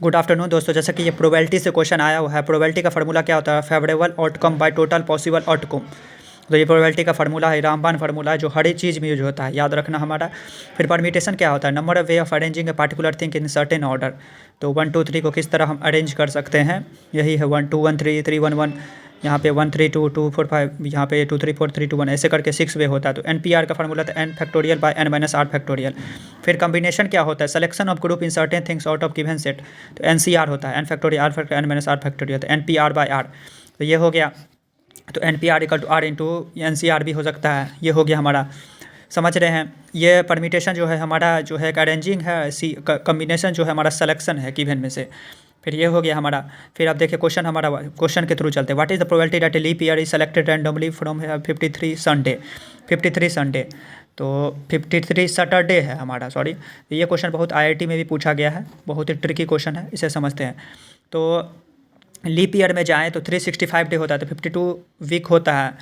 Good afternoon दोस्तों, जैसा कि ये प्रोबेबिलिटी से क्वेश्चन आया हुआ है। प्रोबेबिलिटी का फार्मूला क्या होता है? Favourable outcome by total possible outcome. तो ये प्रोबेबिलिटी का फार्मूला है, रामबान फार्मूला है, जो हर एक चीज़ में यूज होता है, याद रखना हमारा। फिर परमिटेशन क्या होता है? Number of way of arranging a particular thing in certain order. तो 1 2 3 को किस तरह हम अरेंज कर सकते हैं, यही है 1 2 1 3 3 1 1, यहाँ पे 1 3 2 2 4 5, यहाँ पे 2 3 4 3 2 1, ऐसे करके 6 वे होता है। तो NPR का फार्मूला था n factorial by n minus r factorial. फिर कम्बिनेशन क्या होता है? Selection of group in certain things out of given set. तो NCR होता है n factorial r factorial n minus r factorial. तो NPR बाय R, तो ये हो गया। तो NPR equal to R into NCR भी हो सकता है, ये हो गया हमारा। समझ रहे हैं? ये परमिटेशन जो है हमारा, जो है एक अरेंजिंग है, कम्बिनेशन जो है हमारा सिलेक्शन है गिवन में से। फिर ये हो गया हमारा। फिर आप देखिए क्वेश्चन हमारा, क्वेश्चन के थ्रू चलते हैं। What is the probability that a leap year is selected randomly from 53 Sunday. 53 Sunday, तो 53 सैटरडे है हमारा, सॉरी। ये क्वेश्चन बहुत IIT में भी पूछा गया है, बहुत ही ट्रिकी क्वेश्चन है, इसे समझते हैं। तो लीप ईयर में जाएँ तो 365 डे होता है, तो 52 वीक होता है।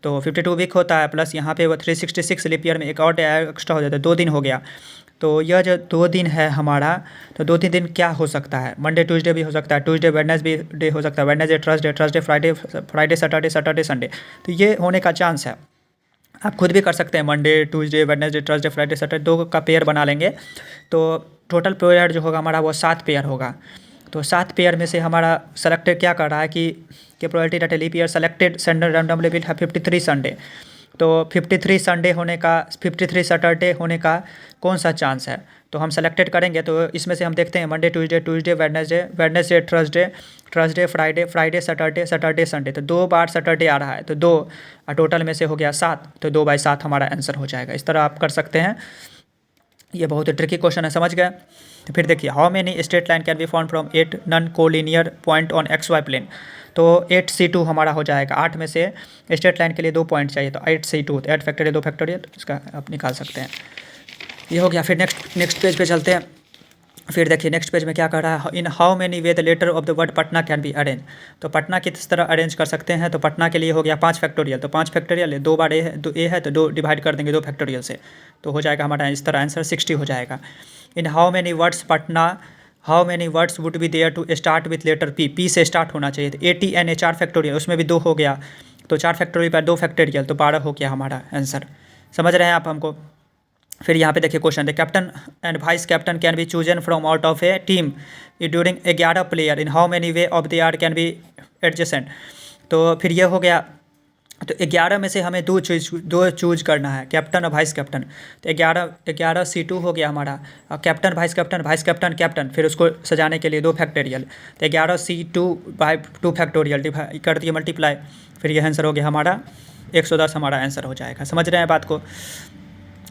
तो 52 वीक होता है, प्लस यहाँ पे वो 366 लीप ईयर में एक और डे एक्स्ट्रा हो जाता है, 2 दिन हो गया। तो यह जो 2 दिन है हमारा, तो 2-3 दिन क्या हो सकता है? मंडे ट्यूसडे भी हो सकता है, ट्यूसडे वेडनेसडे डे हो सकता है, Wednesday Thursday, Thursday Friday, Friday Saturday, Saturday Sunday. तो ये होने का चांस है। आप खुद भी कर सकते हैं, Monday Tuesday Wednesday Thursday Friday Saturday, 2 का पेयर बना लेंगे। तो टोटल पेयर जो होगा हमारा वो 7 पेयर होगा। तो 7 पेयर में से हमारा सेलेक्टेड क्या कर रहा है कि probability that a leap year selected Sunday randomly will have 53 Sunday. तो 53 संडे होने का, 53 सैटरडे होने का कौन सा चांस है? तो हम सेलेक्टेड करेंगे, तो इसमें से हम देखते हैं Monday Tuesday, Tuesday Wednesday, Wednesday Thursday, Thursday Friday, Friday Saturday, Saturday Sunday. तो 2 बार सैटरडे आ रहा है, तो 2 और टोटल में से हो गया 7, तो 2/7 हमारा आंसर हो जाएगा। इस तरह आप कर सकते हैं। ये बहुत ही ट्रिकी क्वेश्चन है, समझ गए? तो फिर देखिए, how many straight line can be form from 8 non collinear point on XY plane. तो 8C2 हमारा हो जाएगा। 8 में से स्ट्रेट लाइन के लिए 2 पॉइंट चाहिए, तो 8C2, तो 8 फैक्टोरियल 2 फैक्टोरियल, इसका आप निकाल सकते हैं। ये हो गया। फिर नेक्स्ट पेज पे चलते हैं। फिर देखिए नेक्स्ट पेज में क्या कर रहा है, in how many way the letter of the word Patna can be arrange. तो पटना किस तरह अरेंज कर सकते हैं? तो पटना के लिए हो गया 5 फैक्टोरियल, तो 5 फैक्टोरियल है, 2 बार ए है, तो 2 डिवाइड कर देंगे 2 फैक्टोरियल से, तो हो जाएगा हमारा इस तरह आंसर 60 हो जाएगा। In how many words Patna, how many words would be there to start with letter P से स्टार्ट होना चाहिए। तो ATNA 4 फैक्टोरियल, उसमें भी 2 हो गया, तो 4 फैक्टोरियल पर 2 फैक्टोरियल, तो 12 हो गया हमारा आंसर। समझ रहे हैं आप हमको? फिर यहाँ पे देखिए question, the captain and vice captain can be chosen from out of a team during 11 player, in how many way of the are can be adjacent. तो फिर ये हो गया। तो 11 में से हमें 2 चूज करना है, कैप्टन और वाइस कैप्टन। तो 11 C2 हो गया हमारा, और कैप्टन वाइस कैप्टन कैप्टन, फिर उसको सजाने के लिए 2 फैक्टोरियल, तो 11 C2 बाय 2 फैक्टोरियल कर दिए मल्टीप्लाई। फिर ये आंसर हो गया हमारा 110, हमारा आंसर हो जाएगा। समझ रहे हैं बात को?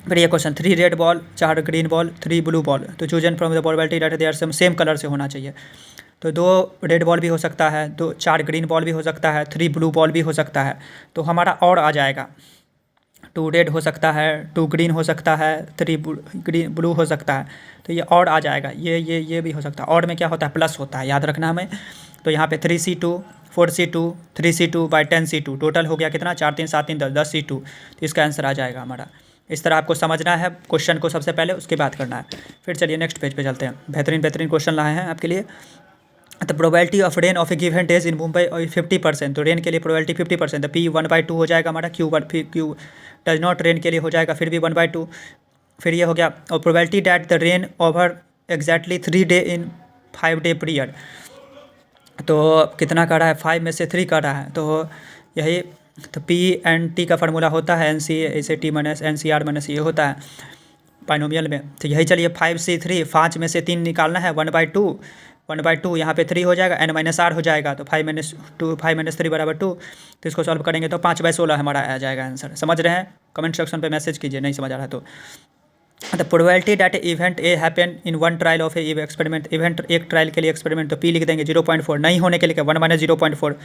फिर ये question, 3 red ball, 4 green ball, 3 blue ball, तो chosen from the probability that they are same colour से होना चाहिए। तो 2 रेड बॉल भी हो सकता है, 4 ग्रीन बॉल भी हो सकता है, 3 ब्लू बॉल भी हो सकता है। तो हमारा और आ जाएगा, 2 रेड हो सकता है, 2 ग्रीन हो सकता है, 3 ग्रीन ब्लू हो सकता है। तो ये और आ जाएगा, ये भी हो सकता है। और में क्या होता है? प्लस होता है, याद रखना हमें। तो यहाँ पे 3C2 4C2 3C2 by 10C2, total हो गया कितना? 4 3 7 3 10C2, तो इसका आंसर आ जाएगा हमारा। इस तरह आपको समझना है क्वेश्चन को सबसे पहले, उसके बाद करना है। फिर चलिए नेक्स्ट पेज पे चलते हैं। बेहतरीन क्वेश्चन लाए हैं आपके लिए। The probability of rain of A given days in Mumbai 50%, तो रेन के लिए प्रोबेबिलिटी 50%, तो P 1/2 हो जाएगा हमारा। Q डज नॉट रेन के लिए हो जाएगा फिर भी 1/2। फिर ये हो गया। और probability that the rain over exactly 3 day in 5 day period, तो कितना कर रहा है? 5 में से 3 कर रहा है, तो यही। तो P and T का फार्मूला होता है NC ऐसे T माइनस NCR माइनस ये होता है बाइनोमियल में। तो यही चलिए 5C3, 5 में से 3 निकालना है, 1/2 यहाँ पे 3 हो जाएगा, n माइनस R हो जाएगा, तो 5 - 3 = 2। तो इसको सॉल्व करेंगे तो 5/16 हमारा आ जाएगा आंसर। समझ रहे हैं? कमेंट सेक्शन पे मैसेज कीजिए नहीं समझ आ रहा है तो। The probability that event a happen in 1 trial of A experiment, event एक ट्रायल के लिए एक्सपेरिमेंट, तो P लिख देंगे 0.4, नहीं होने के लिए 1 - 0.4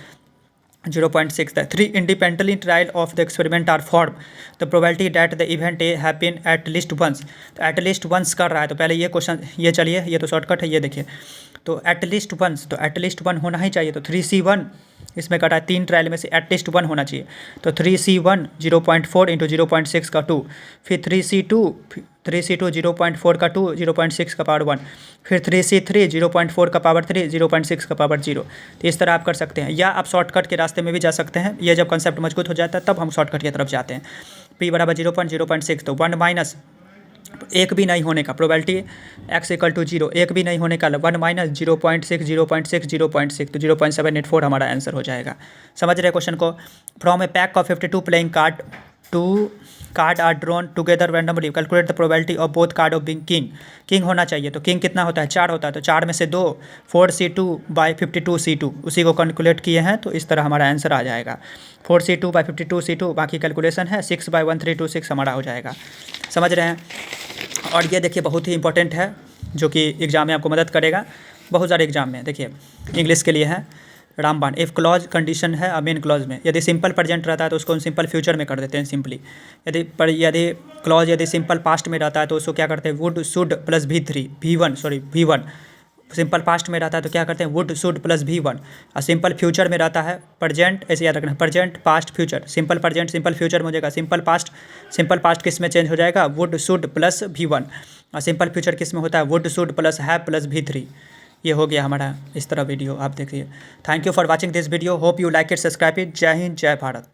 0.6। The 3 independently trial of the experiment are form, the probability that the event a happen at least once. तो एट लीस्ट वंस कर रहा है, तो पहले ये क्वेश्चन, ये चलिए ये तो शॉर्टकट है, ये देखिए। तो एट लीस्ट वंस, तो एट लीस्ट 1 होना ही चाहिए। तो 3C1 इसमें कटा है, 3 ट्रायल में से एट लीस्ट 1 होना चाहिए। तो 3C1 0.4 × 0.6 का 2, फिर 3C2 3C2 0.4 का 2 0.6 का पावर 1, फिर 3C3 0.4 का पावर 3 0.6 का पावर 0। तो इस तरह आप कर सकते हैं, या आप शॉर्टकट के रास्ते में भी जा सकते हैं। ये जब कंसेप्ट मजबूत हो जाता है तब हम शॉर्टकट की तरफ जाते हैं। P बराबर 0.06, तो 1 माइनस एक भी नहीं होने का प्रोबेबिलिटी x इक्वल टू 0, एक भी नहीं होने का 1 माइनस 0.6 0.6 0.6, तो 0.784 हमारा आंसर हो जाएगा। समझ रहे क्वेश्चन को। From a pack of 52 playing card, 2 card are drawn together randomly, calculate the probability of both card of being king. King होना चाहिए, तो किंग कितना होता है, 4 होता है, तो 4 में से 2 4C2 बाई 52C2, उसी को कैलकुलेट किए हैं, तो इस तरह हमारा आंसर आ जाएगा। 4C2 बाई 52C2, बाकी कैलकुलेशन है 6 बाई 1326 हमारा हो जाएगा। समझ रहे हैं। और ये देखिए बहुत ही इंपॉर्टेंट है, जो कि एग्ज़ाम में आपको मदद करेगा। बहुत सारे एग्जाम में देखिए, इंग्लिश के लिए है रामबाण। इफ़ क्लॉज कंडीशन है मेन क्लॉज में, यदि सिंपल प्रेजेंट रहता है तो उसको हम सिंपल फ्यूचर में कर देते हैं सिंपली। यदि क्लॉज यदि सिंपल पास्ट में रहता है तो उसको क्या करते हैं, would should plus V1 simple past में रहता है तो क्या करते हैं, वुड शुड प्लस V1। और सिंपल फ्यूचर में रहता है प्रेजेंट, ऐसे याद रखना, present past future, simple present simple future में हो जाएगा। सिंपल पास्ट किस में चेंज हो जाएगा, वुड शुड प्लस V1। और सिंपल फ्यूचर किस में होता है, would should plus have plus V3। ये हो गया हमारा इस तरह वीडियो, आप देखिए। Thank you for watching this video, hope you like it, subscribe it. जय हिंद, जय भारत।